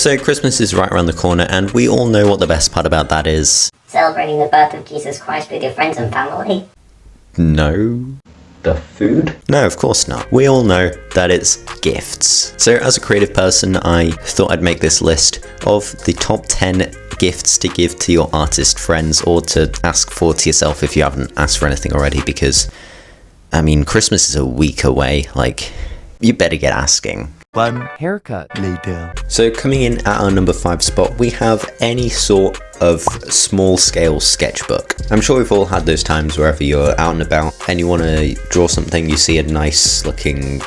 So Christmas is right around the corner, and we all know what the best part about that is. Celebrating the birth of Jesus Christ with your friends and family. No. The food? No, of course not. We all know that it's gifts. So as a creative person, I thought I'd make this list of the top 10 gifts to give to your artist friends, or to ask for to yourself if you haven't asked for anything already, because, I mean, Christmas is a week away. Like, you better get asking. One haircut later. So coming in at our number 5 spot, we have any sort of small scale sketchbook. I'm sure we've all had those times wherever you're out and about and you want to draw something, you see a nice looking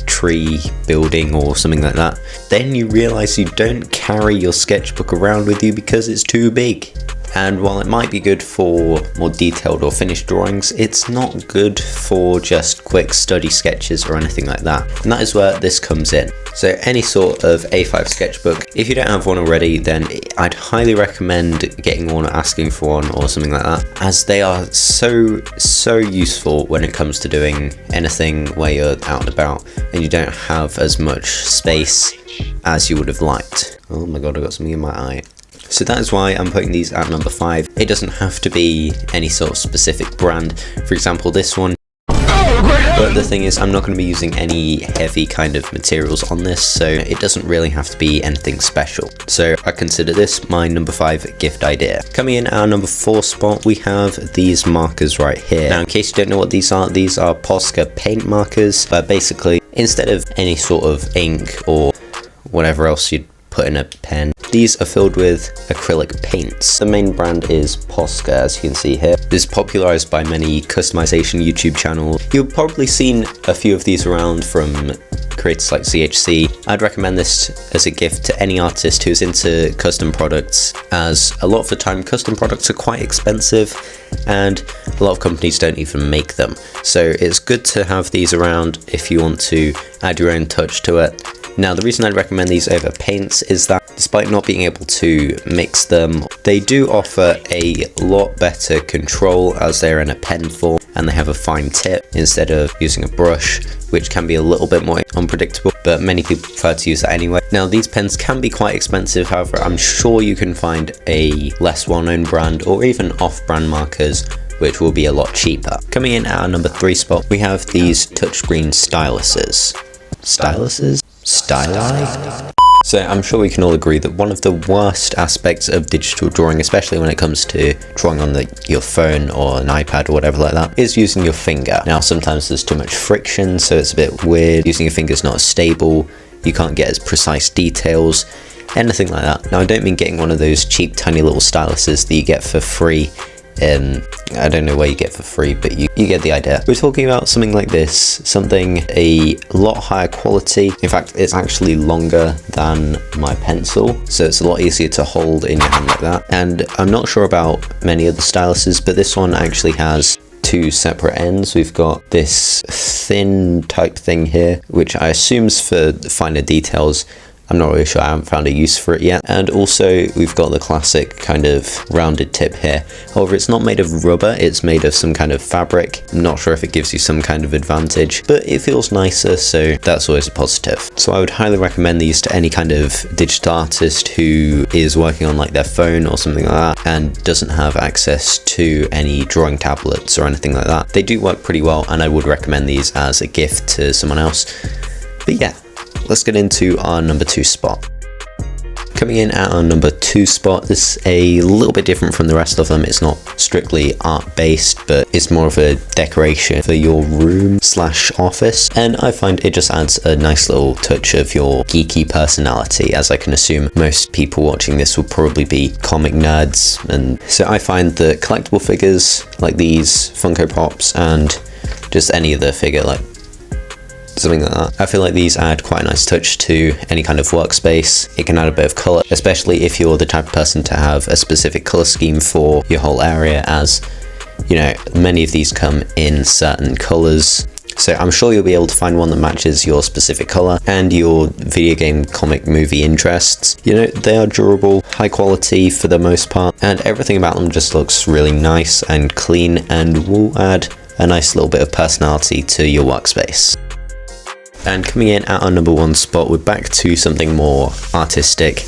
tree, building or something like that. Then you realize you don't carry your sketchbook around with you because it's too big. And while it might be good for more detailed or finished drawings, it's not good for just quick study sketches or anything like that. And that is where this comes in. So any sort of A5 sketchbook, if you don't have one already, then I'd highly recommend getting one or asking for one or something like that, as they are so useful when it comes to doing anything where you're out and about and you don't have as much space as you would have liked. Oh my god, I got something in my eye. So that is why I'm putting these at number 5. It doesn't have to be any sort of specific brand. For example, this one. But the thing is, I'm not going to be using any heavy kind of materials on this, so it doesn't really have to be anything special. So I consider this my number 5 gift idea. Coming in at our number 4 spot, we have these markers right here. Now, in case you don't know what these are Posca paint markers. But basically, instead of any sort of ink or whatever else you'd put in a pen, these are filled with acrylic paints. The main brand is Posca, as you can see here. This is popularized by many customization YouTube channels. You've probably seen a few of these around from creators like CHC. I'd recommend this as a gift to any artist who's into custom products, as a lot of the time custom products are quite expensive and a lot of companies don't even make them. So it's good to have these around if you want to add your own touch to it. Now, the reason I'd recommend these over paints is that despite not being able to mix them, they do offer a lot better control as they're in a pen form and they have a fine tip instead of using a brush, which can be a little bit more unpredictable, but many people prefer to use that anyway. Now, these pens can be quite expensive, however, I'm sure you can find a less well-known brand or even off-brand markers which will be a lot cheaper. Coming in at our number 3 spot, we have these touchscreen styluses. Styluses? Stylized? So I'm sure we can all agree that one of the worst aspects of digital drawing, especially when it comes to drawing on your phone or an iPad or whatever like that, is using your finger. Now, sometimes there's too much friction, so it's a bit weird. Using your finger's not as stable. You can't get as precise details, anything like that. Now, I don't mean getting one of those cheap, tiny little styluses that you get for free. I don't know where you get for free, but you get the idea. We're talking about something like this, something a lot higher quality. In fact, it's actually longer than my pencil, so it's a lot easier to hold in your hand like that. And I'm not sure about many other styluses, but this one actually has 2 separate ends. We've got this thin type thing here, which I assume is for finer details. I'm not really sure, I haven't found a use for it yet. And also we've got the classic kind of rounded tip here. However, it's not made of rubber, it's made of some kind of fabric. I'm not sure if it gives you some kind of advantage, but it feels nicer, so that's always a positive. So I would highly recommend these to any kind of digital artist who is working on like their phone or something like that and doesn't have access to any drawing tablets or anything like that. They do work pretty well, and I would recommend these as a gift to someone else. But yeah, let's get into our number 2 spot. Coming in at our number 2 spot, this is a little bit different from the rest of them. It's not strictly art based, but it's more of a decoration for your room / office. And I find it just adds a nice little touch of your geeky personality, as I can assume most people watching this will probably be comic nerds. And so I find that collectible figures like these, Funko Pops, and just any other figure like something like that, I feel like these add quite a nice touch to any kind of workspace. It can add a bit of colour, especially if you're the type of person to have a specific colour scheme for your whole area, as you know, many of these come in certain colours. So I'm sure you'll be able to find one that matches your specific colour and your video game, comic, movie interests. You know, they are durable, high quality for the most part, and everything about them just looks really nice and clean and will add a nice little bit of personality to your workspace. And coming in at our number 1 spot, we're back to something more artistic.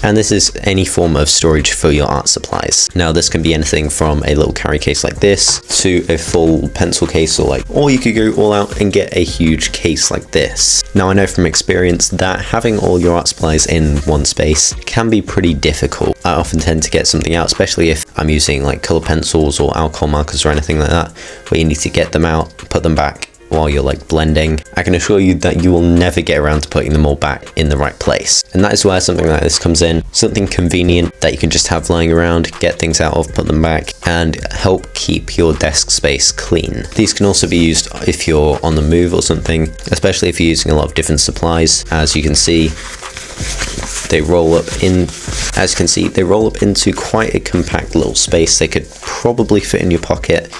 And this is any form of storage for your art supplies. Now this can be anything from a little carry case like this to a full pencil case, or you could go all out and get a huge case like this. Now I know from experience that having all your art supplies in one space can be pretty difficult. I often tend to get something out, especially if I'm using like color pencils or alcohol markers or anything like that, where you need to get them out, put them back while you're like blending. I can assure you that you will never get around to putting them all back in the right place. And that is where something like this comes in. Something convenient that you can just have lying around, get things out of, put them back, and help keep your desk space clean. These can also be used if you're on the move or something, especially if you're using a lot of different supplies. As you can see, they roll up into quite a compact little space. They could probably fit in your pocket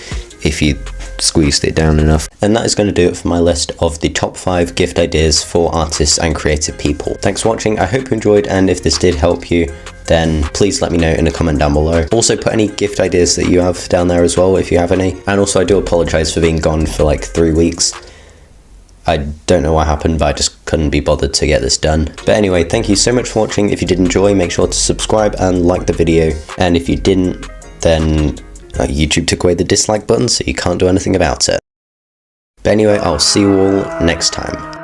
if you squeezed it down enough. And that is going to do it for my list of the top 5 gift ideas for artists and creative people. Thanks for watching. I hope you enjoyed, and if this did help you, then please let me know in a comment down below. Also put any gift ideas that you have down there as well, if you have any. And also I do apologize for being gone for like 3 weeks. I don't know what happened, but I just couldn't be bothered to get this done. But anyway, thank you so much for watching. If you did enjoy, make sure to subscribe and like the video. And if you didn't, then YouTube took away the dislike button, so you can't do anything about it. But anyway, I'll see you all next time.